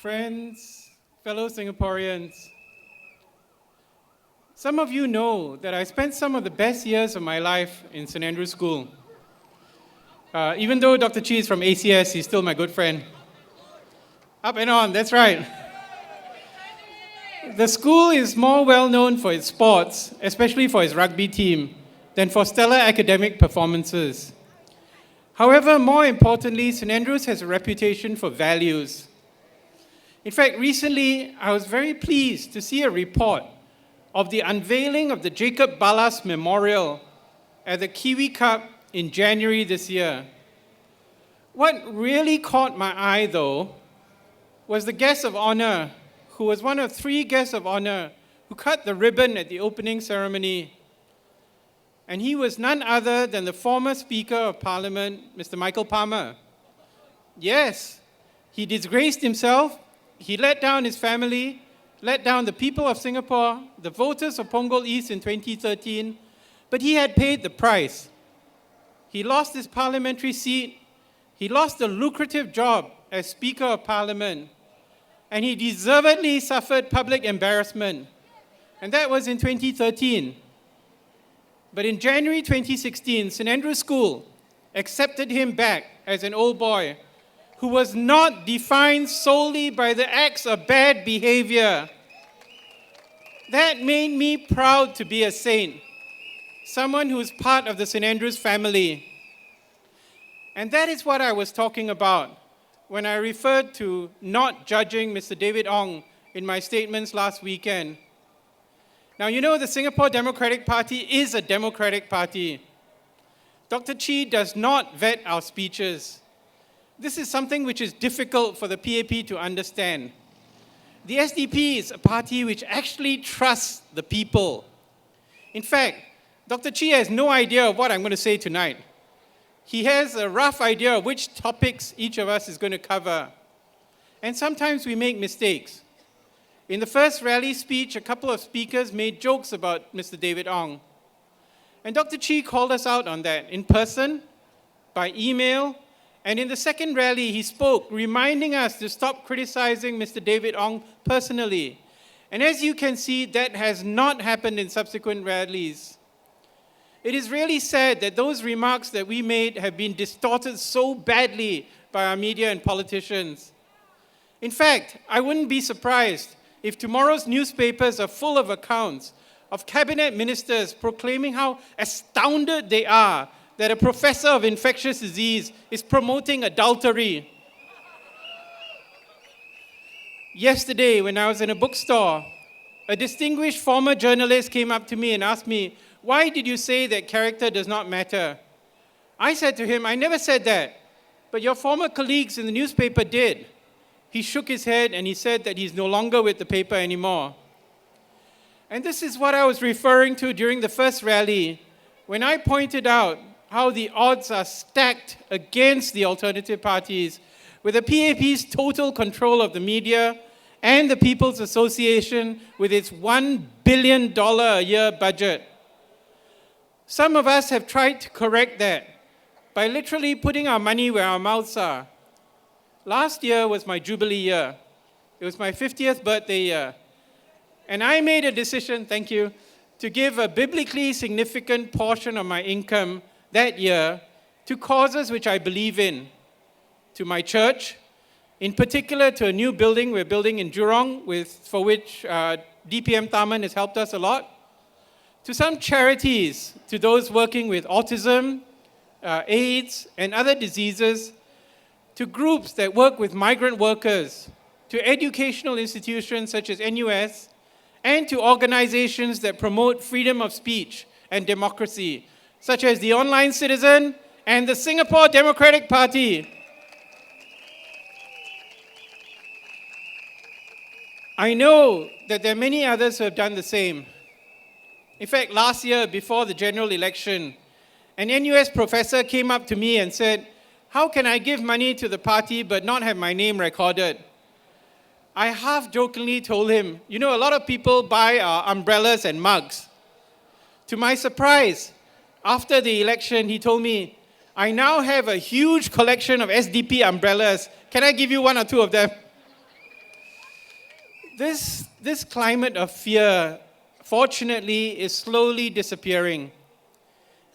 Friends, fellow Singaporeans, some of you know that I spent some of the best years of my life in St. Andrew's School. Even though Dr. Chi is from ACS, he's still my good friend. Up and on, that's right. The school is more well known for its sports, especially for its rugby team, than for stellar academic performances. However, more importantly, St. Andrews has a reputation for values. In fact, recently, I was very pleased to see a report of the unveiling of the Jacob Ballas Memorial at the Kiwi Cup in January this year. What really caught my eye, though, was the guest of honor, who was one of 3 guests of honor who cut the ribbon at the opening ceremony. And he was none other than the former Speaker of Parliament, Mr. Michael Palmer. Yes, he disgraced himself. He let down his family, let down the people of Singapore, the voters of Punggol East in 2013, but he had paid the price. He lost his parliamentary seat, he lost a lucrative job as Speaker of Parliament, and he deservedly suffered public embarrassment. And that was in 2013. But in January 2016, St. Andrew's School accepted him back as an old boy who was not defined solely by the acts of bad behavior. That made me proud to be a saint, someone who's part of the St. Andrews family. And that is what I was talking about when I referred to not judging Mr. David Ong in my statements last weekend. Now, you know the Singapore Democratic Party is a democratic party. Dr. Chi does not vet our speeches. This is something which is difficult for the PAP to understand. The SDP is a party which actually trusts the people. In fact, Dr. Chi has no idea of what I'm going to say tonight. He has a rough idea of which topics each of us is going to cover. And sometimes we make mistakes. In the first rally speech, a couple of speakers made jokes about Mr. David Ong. And Dr. Chi called us out on that in person, by email, and in the second rally, he spoke, reminding us to stop criticizing Mr. David Ong personally. And as you can see, that has not happened in subsequent rallies. It is really sad that those remarks that we made have been distorted so badly by our media and politicians. In fact, I wouldn't be surprised if tomorrow's newspapers are full of accounts of cabinet ministers proclaiming how astounded they are that a professor of infectious disease is promoting adultery. Yesterday, when I was in a bookstore, a distinguished former journalist came up to me and asked me, "Why did you say that character does not matter?" I said to him, "I never said that, but your former colleagues in the newspaper did." He shook his head and he said that he's no longer with the paper anymore. And this is what I was referring to during the first rally, when I pointed out how the odds are stacked against the alternative parties, with the PAP's total control of the media and the People's Association with its $1 billion a year budget. Some of us have tried to correct that by literally putting our money where our mouths are. Last year was my Jubilee year. It was my 50th birthday year. And I made a decision, thank you, to give a biblically significant portion of my income that year to causes which I believe in, to my church, in particular to a new building we're building in Jurong, for which DPM Tharman has helped us a lot, to some charities, to those working with autism, AIDS, and other diseases, to groups that work with migrant workers, to educational institutions such as NUS, and to organizations that promote freedom of speech and democracy, such as the Online Citizen and the Singapore Democratic Party. I know that there are many others who have done the same. In fact, last year, before the general election, an NUS professor came up to me and said, "How can I give money to the party but not have my name recorded?" I half-jokingly told him, "You know, a lot of people buy our umbrellas and mugs." To my surprise, after the election, he told me, "I now have a huge collection of SDP umbrellas. Can I give you 1 or 2 of them?" This climate of fear, fortunately, is slowly disappearing.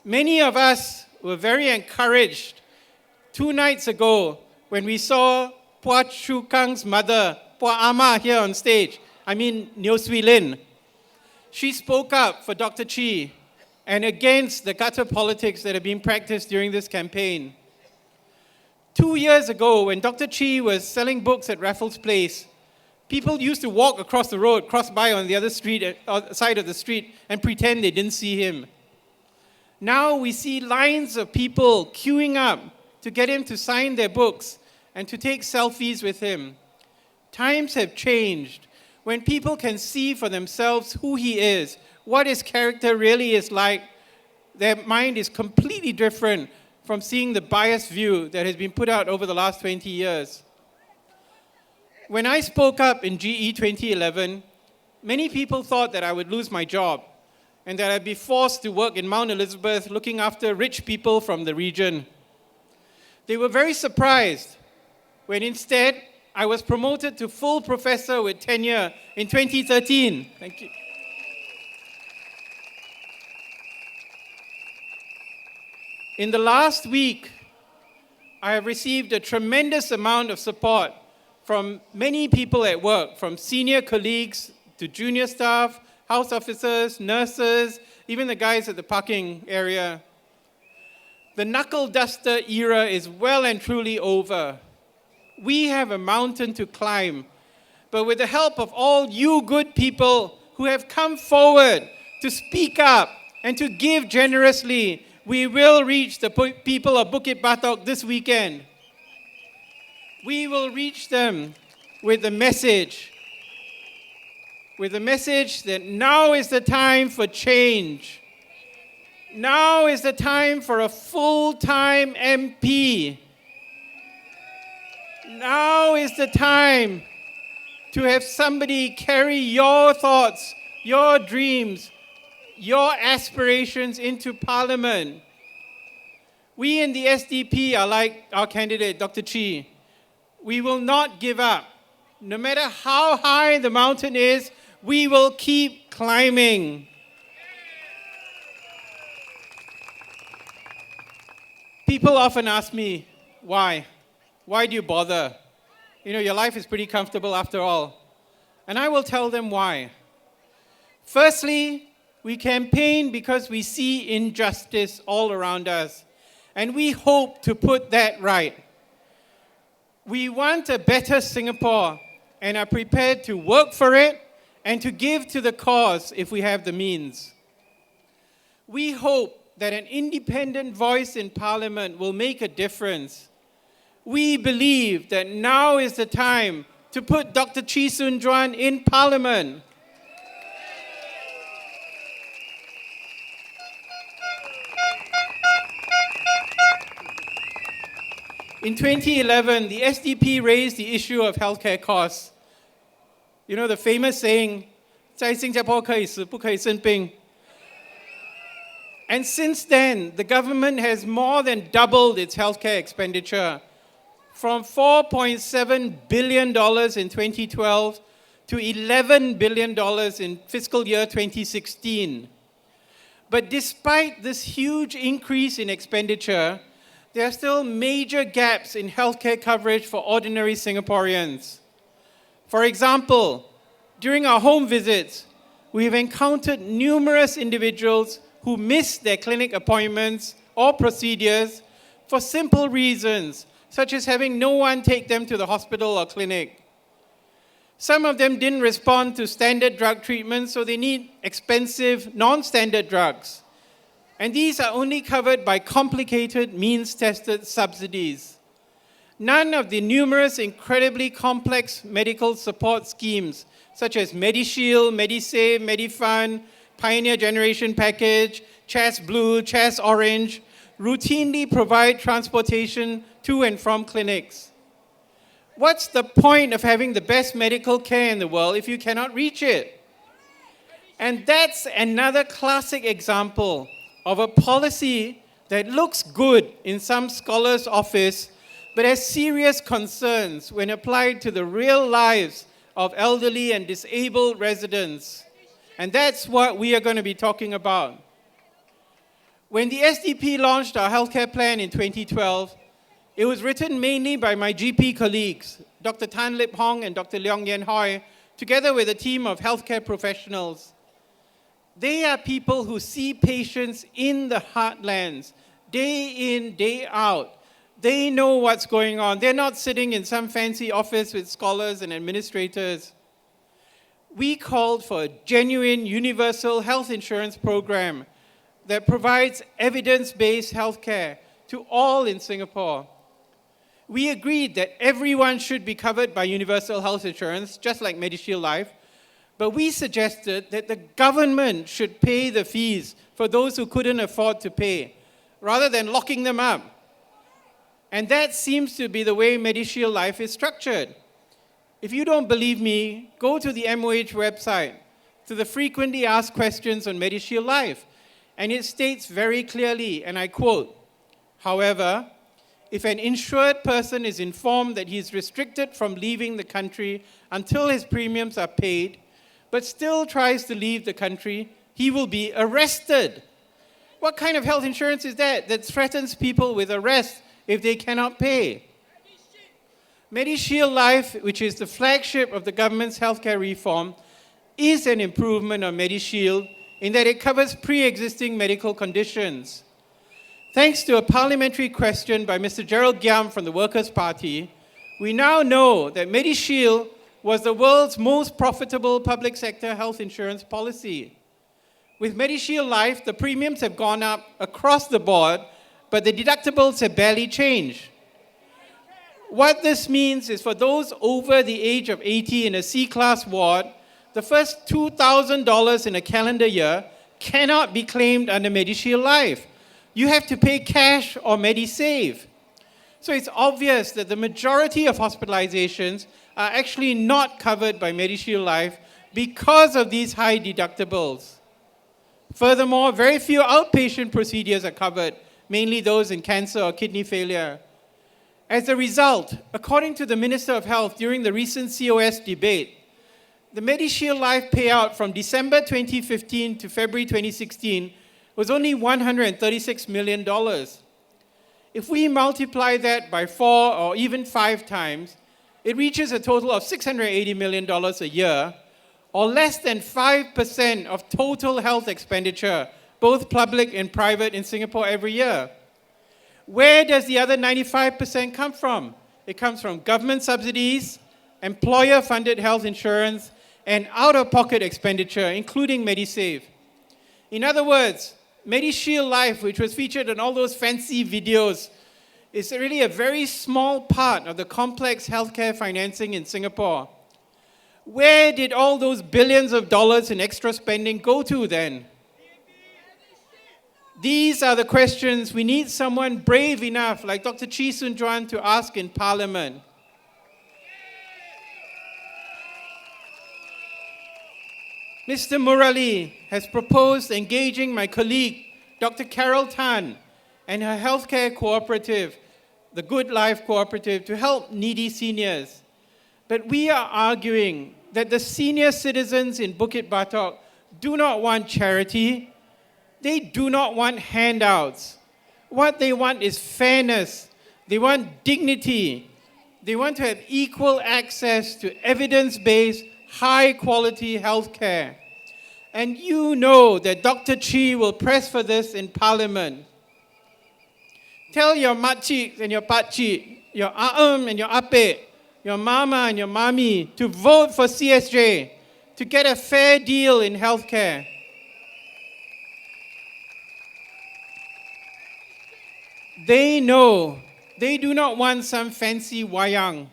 Many of us were very encouraged 2 nights ago when we saw Pua Chu Kang's mother, Pua Ama, here on stage. I mean, Neo Swee Lin. She spoke up for Dr. Chi and against the gutter politics that have been practiced during this campaign. 2 years ago, when Dr. Chi was selling books at Raffles Place, people used to walk across the road, cross by on the other side of the street, and pretend they didn't see him. Now we see lines of people queuing up to get him to sign their books and to take selfies with him. Times have changed. When people can see for themselves who he is, what his character really is like, their mind is completely different from seeing the biased view that has been put out over the last 20 years. When I spoke up in GE 2011, many people thought that I would lose my job and that I'd be forced to work in Mount Elizabeth looking after rich people from the region. They were very surprised when instead I was promoted to full professor with tenure in 2013. Thank you. In the last week, I have received a tremendous amount of support from many people at work, from senior colleagues to junior staff, house officers, nurses, even the guys at the parking area. The knuckle duster era is well and truly over. We have a mountain to climb, but with the help of all you good people who have come forward to speak up and to give generously, we will reach the people of Bukit Batok this weekend. We will reach them with the message that now is the time for change. Now is the time for a full-time MP. Now is the time to have somebody carry your thoughts, your dreams, your aspirations into Parliament. We in the SDP are like our candidate, Dr. Chi. We will not give up. No matter how high the mountain is, we will keep climbing. People often ask me, why? Why do you bother? You know, your life is pretty comfortable after all. And I will tell them why. Firstly, we campaign because we see injustice all around us, and we hope to put that right. We want a better Singapore and are prepared to work for it and to give to the cause if we have the means. We hope that an independent voice in Parliament will make a difference. We believe that now is the time to put Dr. Chee Soon Juan in Parliament. In 2011, the SDP raised the issue of healthcare costs. You know the famous saying, 在新加坡可以死，不可以生病. And since then, the government has more than doubled its healthcare expenditure from $4.7 billion in 2012 to $11 billion in fiscal year 2016. But despite this huge increase in expenditure, there are still major gaps in healthcare coverage for ordinary Singaporeans. For example, during our home visits, we have encountered numerous individuals who miss their clinic appointments or procedures for simple reasons, such as having no one take them to the hospital or clinic. Some of them didn't respond to standard drug treatment, so they need expensive, non-standard drugs. And these are only covered by complicated, means-tested subsidies. None of the numerous, incredibly complex medical support schemes, such as MediShield, MediSave, MediFund, Pioneer Generation Package, CHAS Blue, CHAS Orange, routinely provide transportation to and from clinics. What's the point of having the best medical care in the world if you cannot reach it? And that's another classic example of a policy that looks good in some scholar's office, but has serious concerns when applied to the real lives of elderly and disabled residents. And that's what we are going to be talking about. When the SDP launched our healthcare plan in 2012, it was written mainly by my GP colleagues, Dr. Tan Lip Hong and Dr. Leong Yen Hoi, together with a team of healthcare professionals. They are people who see patients in the heartlands, day in, day out. They know what's going on. They're not sitting in some fancy office with scholars and administrators. We called for a genuine universal health insurance program that provides evidence-based healthcare to all in Singapore. We agreed that everyone should be covered by universal health insurance, just like MediShield Life, but we suggested that the government should pay the fees for those who couldn't afford to pay, rather than locking them up. And that seems to be the way MediShield Life is structured. If you don't believe me, go to the MOH website, to the frequently asked questions on MediShield Life, and it states very clearly, and I quote, "However, if an insured person is informed that he is restricted from leaving the country until his premiums are paid, but still tries to leave the country, he will be arrested." What kind of health insurance is that threatens people with arrest if they cannot pay? MediShield Life, which is the flagship of the government's healthcare reform, is an improvement on MediShield in that it covers pre-existing medical conditions. Thanks to a parliamentary question by Mr. Gerald Giam from the Workers' Party, we now know that MediShield was the world's most profitable public sector health insurance policy. With MediShield Life, the premiums have gone up across the board, but the deductibles have barely changed. What this means is for those over the age of 80 in a C-class ward, the first $2,000 in a calendar year cannot be claimed under MediShield Life. You have to pay cash or MediSave. So it's obvious that the majority of hospitalizations are actually not covered by MediShield Life because of these high deductibles. Furthermore, very few outpatient procedures are covered, mainly those in cancer or kidney failure. As a result, according to the Minister of Health during the recent COS debate, the MediShield Life payout from December 2015 to February 2016 was only $136 million. If we multiply that by 4 or even 5 times, it reaches a total of $680 million a year, or less than 5% of total health expenditure, both public and private in Singapore every year. Where does the other 95% come from? It comes from government subsidies, employer-funded health insurance, and out-of-pocket expenditure, including MediSave. In other words, MediShield Life, which was featured in all those fancy videos, is really a very small part of the complex healthcare financing in Singapore. Where did all those billions of dollars in extra spending go to then? These are the questions we need someone brave enough like Dr. Chee Soon Juan to ask in Parliament. Mr. Murali has proposed engaging my colleague, Dr. Carol Tan, and her healthcare cooperative, the Good Life Cooperative, to help needy seniors. But we are arguing that the senior citizens in Bukit Batok do not want charity. They do not want handouts. What they want is fairness. They want dignity. They want to have equal access to evidence-based, high-quality healthcare. And you know that Dr. Chee will press for this in Parliament. Tell your makcik and your pakcik, your and your ape, your mama and your mommy to vote for CSJ to get a fair deal in healthcare. They know they do not want some fancy wayang.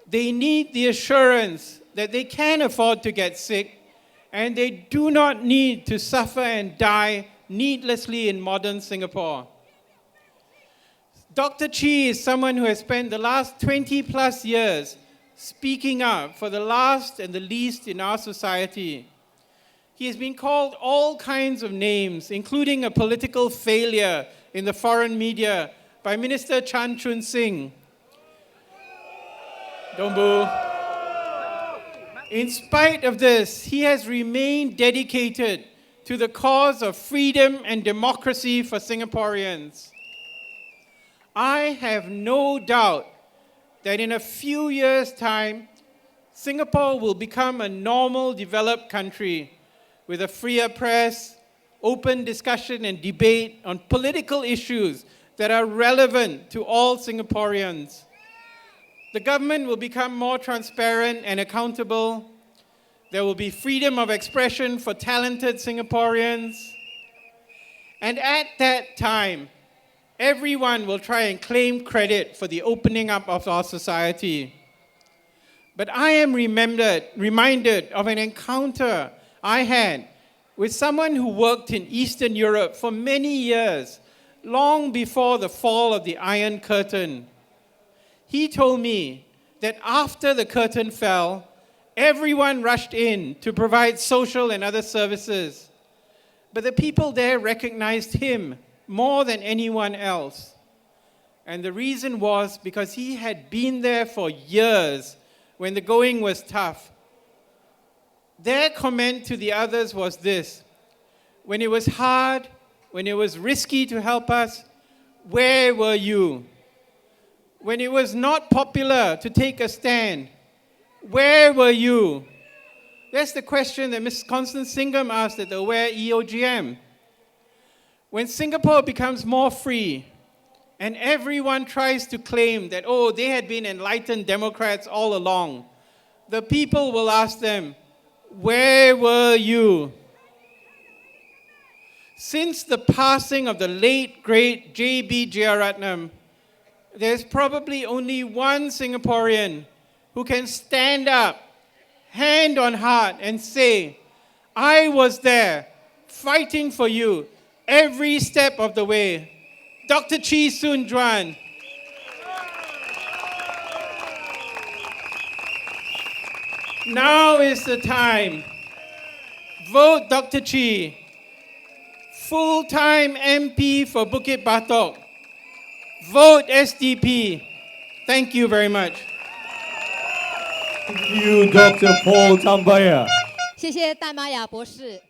They need the assurance that they can afford to get sick and they do not need to suffer and die needlessly in modern Singapore. Dr. Chee is someone who has spent the last 20 plus years speaking up for the last and the least in our society. He has been called all kinds of names, including a political failure in the foreign media by Minister Chan Chun Sing. Don't boo. In spite of this, he has remained dedicated to the cause of freedom and democracy for Singaporeans. I have no doubt that in a few years' time, Singapore will become a normal, developed country with a freer press, open discussion and debate on political issues that are relevant to all Singaporeans. The government will become more transparent and accountable. There will be freedom of expression for talented Singaporeans. And at that time, everyone will try and claim credit for the opening up of our society. But I am reminded of an encounter I had with someone who worked in Eastern Europe for many years, long before the fall of the Iron Curtain. He told me that after the curtain fell, everyone rushed in to provide social and other services. But the people there recognized him more than anyone else. And the reason was because he had been there for years when the going was tough. Their comment to the others was this: when it was hard, when it was risky to help us, where were you? When it was not popular to take a stand, where were you? That's the question that Ms. Constance Singham asked at the Aware EOGM. When Singapore becomes more free, and everyone tries to claim that, oh, they had been enlightened Democrats all along, the people will ask them, where were you? Since the passing of the late, great J.B. Jeyaretnam, there's probably only one Singaporean who can stand up, hand on heart, and say, I was there, fighting for you, every step of the way. Dr. Chee Soon Juan. Now is the time. Vote Dr. Chee. Full-time MP for Bukit Batok. Vote SDP. Thank you very much. Thank you, Dr. Paul Tambyah. 谢谢戴玛雅博士。